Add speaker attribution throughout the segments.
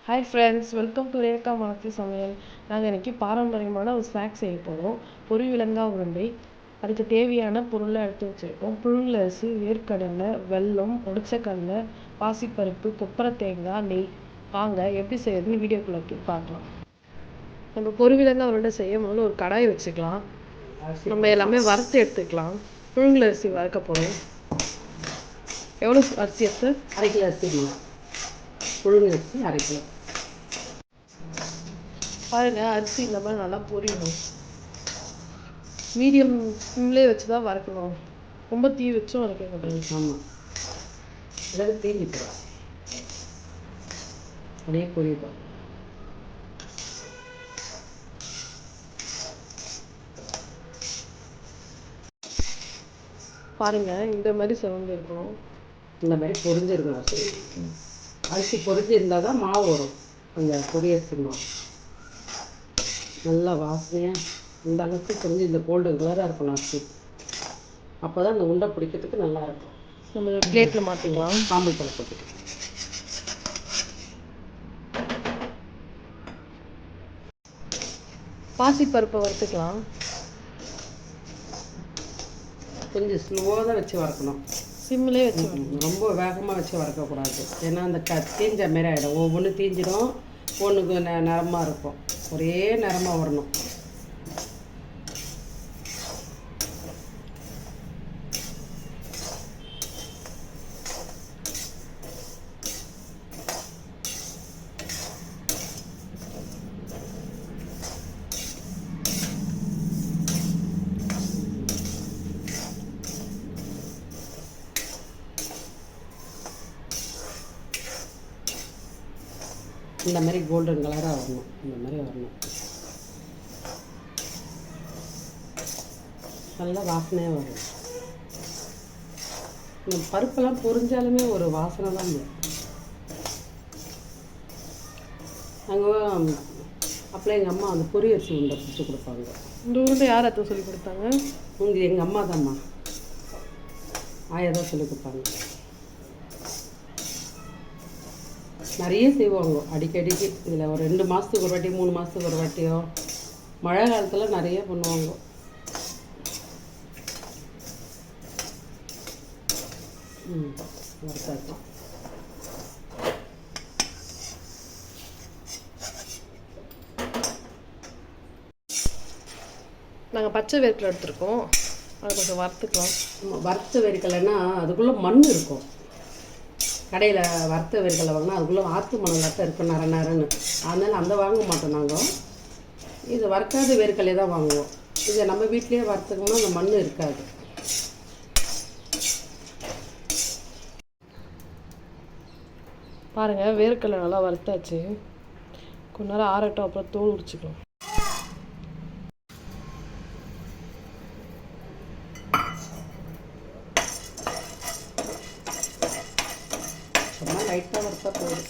Speaker 1: Hi friends, welcome to Rekha மனசு சமையல். நாங்கள் இன்றைக்கி பாரம்பரியமான ஒரு ஸ்நாக்ஸ் செய்ய போகிறோம். பொரிவிலங்காய் உருண்டை. அதுக்கு தேவையான பொருளை எடுத்து வச்சுருக்கோம். புழுங்கலரிசி, வேர்க்கடலை, வெல்லம், உடைச்சக்கடலை, பாசிப்பருப்பு, கொப்பரை தேங்காய், நெய். வாங்க எப்படி செய்யறதுன்னு வீடியோக்குள்ளே பார்க்கலாம். நம்ம பொரிவிலங்காய் உருண்டை செய்ய முதல்ல ஒரு கடாய் வச்சுக்கலாம். நம்ம எல்லாமே வறுத்து எடுத்துக்கலாம். புழுங்கலரிசி வறுக்க போகிறோம். எவ்வளோ அரிசி எடுத்து?
Speaker 2: 1/2 கிலோ அரிசி. புழுங்கலரிசி 1/2 கிலோ.
Speaker 1: பாருங்க, அரிசி இந்த மாதிரி நல்லா பொரியணும். மீடியம் ஃப்ளேம்லேயே வச்சு தான் வறுக்கணும். ரொம்ப தீ வச்சும் வறுக்கக்கூடாது.
Speaker 2: ஆமாம், அதாவது தீஞ்சிப்போம், அப்படியே பொரியப்போம்.
Speaker 1: பாருங்க, இந்த மாதிரி சிவந்து இருக்கணும்.
Speaker 2: இந்த மாதிரி பொரிஞ்சிருக்கணும். சரி, அரிசி பொரிஞ்சு இருந்தால் தான் மாவு வரும். அந்த பொரியரிசி மாவு நல்லா வாசனையாக இந்த அளவுக்கு பொரிஞ்சு இந்த கோல்டன் கலராக இருக்கணும் அரிசி. அப்போ தான் அந்த உண்டை பிடிக்கிறதுக்கு நல்லாயிருக்கும்.
Speaker 1: நம்ம பிளேட்டில் மாற்றிக்கலாம்.
Speaker 2: சாம்பல் தலை போட்டு
Speaker 1: பாசிப்பருப்பை வறுத்துக்கலாம்.
Speaker 2: கொஞ்சம் ஸ்லோவாக தான் வச்சு வறுக்கணும்.
Speaker 1: சிம்மிலே வச்சு
Speaker 2: ரொம்ப வேகமாக வச்சு வறுக்கக்கூடாது. ஏன்னா அந்த தீஞ்ச மாரி ஆகிடும். ஒவ்வொன்று தீஞ்சிடும், ஒன்றுக்கு நிறமாக இருக்கும். ஒரே நிறமாக வரணும். இந்த மாதிரி கோல்டன் கலராக வரணும். இந்த மாதிரி வரணும். நல்லா வாசனையாக வரும். இந்த பருப்பெல்லாம் பொரிஞ்சாலுமே ஒரு வாசனை தான் வரும். நாங்கள் அப்போலாம் எங்கள் அம்மா அந்த பொரியரிசி உருண்டை பிடிச்சி கொடுப்பாங்க.
Speaker 1: இந்த உருண்டை யார் அத்தை சொல்லி கொடுத்தாங்க?
Speaker 2: எங்கள் அம்மா தான்ம்மா, ஆயா தான் சொல்லி கொடுத்தாங்க. நிறைய செய்வாங்க அடிக்கடிக்கு. இதில் ஒரு 2 மாதத்துக்கு ஒரு வாட்டி, 3 மாதத்துக்கு ஒரு வாட்டியோ, மழை காலத்தில் நிறைய பண்ணுவாங்க. வறுத்தாச்சு.
Speaker 1: நாங்கள் பச்சை வேர்க்கடலை எடுத்துருக்கோம். அதை கொஞ்சம் வறுத்துக்கலாம்.
Speaker 2: வறுத்த வேர்க்கடலைன்னா அதுக்குள்ளே மண் இருக்கும். கடையில் வறுத்த வேர்க்கடலை வாங்கினா அதுக்குள்ளே ஆற்று மணலாட்டம் இருக்கும், நரன்னு. அதனால் அந்த வாங்க மாட்டோம் நாங்கள். இது வறுக்காத வேர்க்கடலை தான் வாங்குவோம். இதை நம்ம வீட்டிலேயே வறுத்துக்கணும்னா அந்த மண் இருக்காது.
Speaker 1: பாருங்கள், வேர்க்கடலை நல்லா வறுத்தாச்சு. கொஞ்ச நேரம் ஆறட்டும், அப்புறம் தோல் உரிச்சுக்கலாம்.
Speaker 2: சும்மா லைட்டாக வறுத்தா போதும்.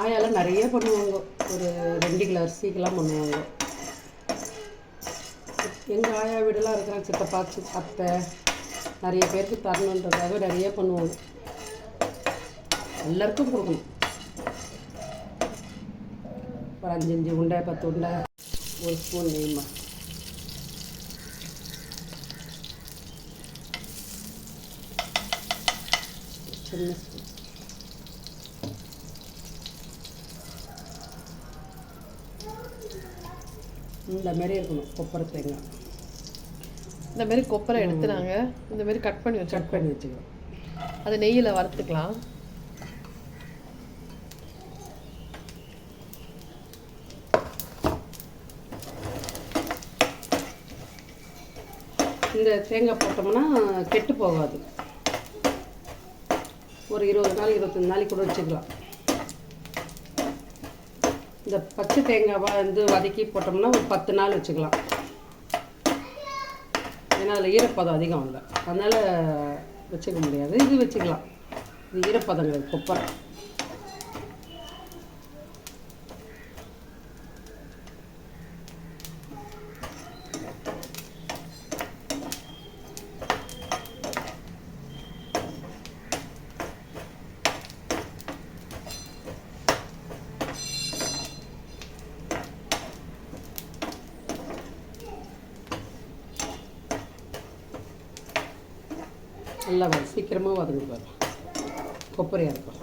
Speaker 2: ஆயாலாம் நிறைய பண்ணுவாங்க. ஒரு 2 கிலோ அரிசிக்கெல்லாம் பண்ணுவாங்க. எங்கள் ஆயா வீடெல்லாம் இருக்கிற சித்தப்பா அத்தை நிறைய பேருக்கு தரணுன்றதாக நிறைய பண்ணுவாங்க. எல்லாருக்கும் கொடுக்கணும். ஒரு 5 உண்டை, 10 உண்டை, 1 ஸ்பூன் நெய்மா. சின்ன ஸ்பூன். இந்த மாதிரி இருக்கணும் கொப்பரை தேங்காய்.
Speaker 1: இந்த மாதிரி கொப்பரை எடுத்து நாங்கள் இந்த மாதிரி கட் பண்ணி
Speaker 2: வச்சுக்கலாம்.
Speaker 1: அதை நெய்யில் வறுத்துக்கலாம்.
Speaker 2: இந்த தேங்காய் போட்டோம்னா கெட்டு போகாது. ஒரு 20 நாள் 25 நாளைக்கு கூட வச்சுக்கலாம். இந்த பச்சை தேங்காவை வதக்கி போட்டோம்னா ஒரு 10 நாள் வச்சுக்கலாம். ஏன்னா அதில் ஈரப்பதம் அதிகம் இல்லை, அதனால் வச்சுக்க முடியாது. இது வச்சுக்கலாம். இது ஈரப்பதம் கிடையாது, கொப்பரை. நல்லா சீக்கிரமாக வதங்க கொப்பரையாக இருக்கும்.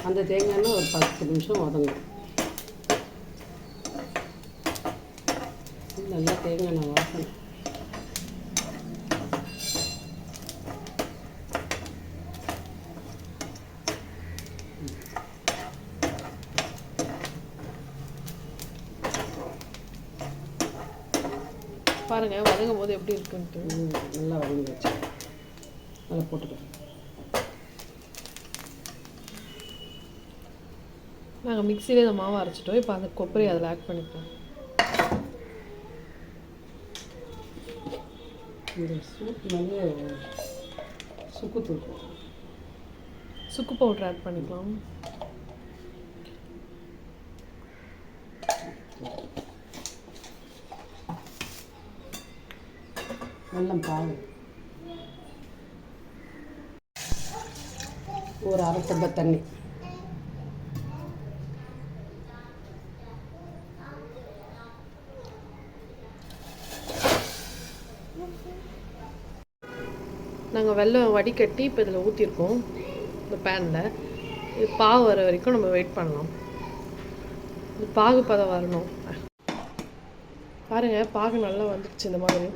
Speaker 2: அந்த தேங்காய்னா ஒரு 10 நிமிஷம் வதங்கும். நல்லா தேங்காய் எண்ணெய் வாசனை.
Speaker 1: பாருங்க வதங்கும் போது எப்படி இருக்குன்ட்டு.
Speaker 2: நல்லா வதங்கி வச்சு நல்லா போட்டுக்கிறேன்.
Speaker 1: நாங்கள் மிக்சியிலே இந்த மாவை அரைச்சிட்டோம். இப்போ அந்த கொப்பரை அதில் ஆட் பண்ணிப்போம்.
Speaker 2: இந்த சூப் வந்து சுக்கு தூள்,
Speaker 1: சுக்கு பவுடர் ஆட் பண்ணிக்கலாம்.
Speaker 2: வெல்லம் பால், ஒரு அரை டம்ளர் தண்ணி.
Speaker 1: நாங்கள் வெல்லம் வடிகட்டி இப்போ இதில் ஊற்றிருக்கோம் இந்த பேனில். இது பாகு வர வரைக்கும் நம்ம வெயிட் பண்ணலாம். இது பாகு பதம் வரணும். பாருங்கள் பாகு நல்லா வந்துடுச்சு. இந்த மாதிரி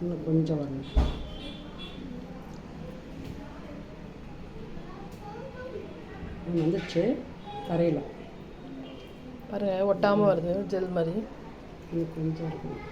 Speaker 2: இன்னும் கொஞ்சம் வரணும். வந்துடுச்சு. கரையில்
Speaker 1: பாருங்கள் ஒட்டாமல் வருது, ஜெல் மாதிரி.
Speaker 2: இன்னும் கொஞ்சம் இருக்கும்.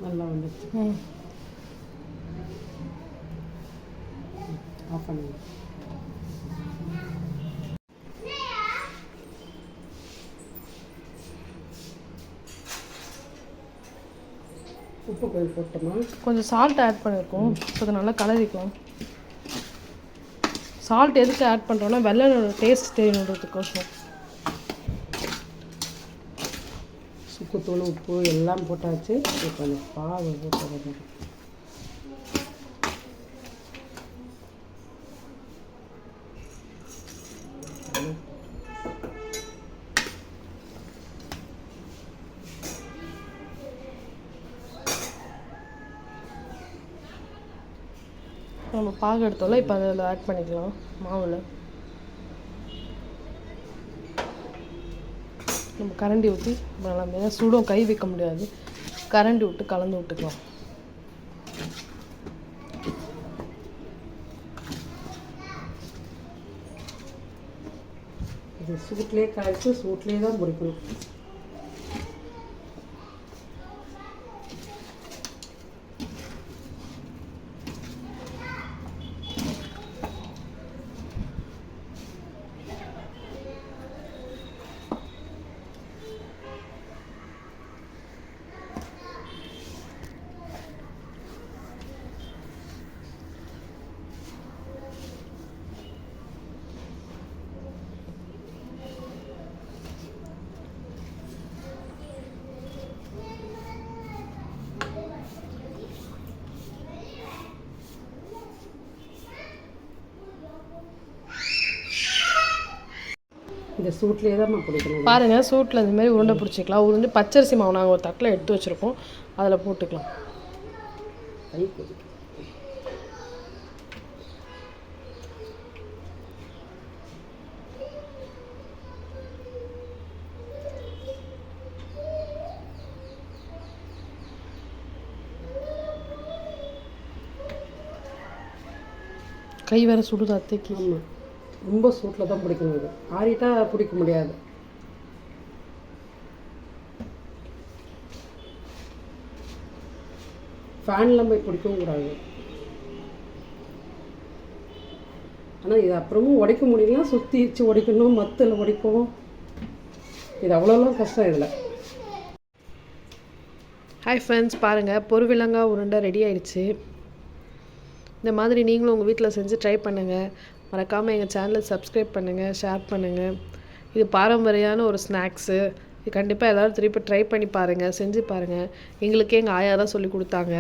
Speaker 2: நல்லா வந்துடுச்சு. ஆஃப் பண்ணுங்க. உப்பு கொஞ்சம் போட்டோமா?
Speaker 1: கொஞ்சம் சால்ட் ஆட் பண்ணியிருக்கோம். ஸோ அதை நல்லா கலரிக்கலாம். சால்ட் எதுக்கு ஆட் பண்ணுறோன்னா வெள்ளம் டேஸ்ட் தெரியணுன்றதுக்கோசம்.
Speaker 2: சுக்குத்தூள், உப்பு எல்லாம் போட்டாச்சு. இப்போ அந்த பாவை போட்டு
Speaker 1: நம்ம பாகு எடுத்தோம்ல, இப்போ அதில் ஆட் பண்ணிக்கலாம் மாவில். நம்ம கரண்டி ஊற்றி நல்லா சுடும், கை வைக்க முடியாது, கரண்டி விட்டு கலந்து விட்டுக்கலாம்.
Speaker 2: இது சூட்லேயே காய்ச்சி சூட்லேயே தான் பொரிக்கணும். இந்த சூட்லேயே தான் பிடிக்கணும்.
Speaker 1: பாருங்கள், சூட்டில் இந்த மாதிரி உருண்டை பிடிச்சிக்கலாம். உருண்டை பச்சரிசி மாவு நாங்கள் ஒரு தட்டில் எடுத்து வச்சுருக்கோம், அதில் போட்டுக்கலாம். கை வேறு சுடுது அத்தைக்கு.
Speaker 2: ஆமாம், ரொம்ப சூட்டில் தான் பிடிக்கணும். இது ஆறிட்டா பிடிக்க முடியாது. ஃபேன்லாம் போய் பிடிக்கவும் கூடாது. ஆனால் இது அப்புறமும் உடைக்க முடியலன்னா சுற்றி வச்சு உடைக்கணும், மத்தில் உடைக்கணும். இது அவ்வளோலாம் கஷ்டம் இதில்.
Speaker 1: ஹாய் ஃப்ரெண்ட்ஸ், பாருங்கள் பொருவிலங்கா உருண்டை ரெடி ஆயிடுச்சு. இந்த மாதிரி நீங்களும் உங்கள் வீட்டில் செஞ்சு ட்ரை பண்ணுங்கள். மறக்காமல் எங்கள் சேனலை சப்ஸ்கிரைப் பண்ணுங்கள், ஷேர் பண்ணுங்கள். இது பாரம்பரியான ஒரு ஸ்நாக்ஸு. இது கண்டிப்பாக எல்லோரும் திருப்பி ட்ரை பண்ணி பாருங்கள், செஞ்சு பாருங்கள். எங்களுக்கே எங்கள் ஆயா தான் சொல்லி கொடுத்தாங்க.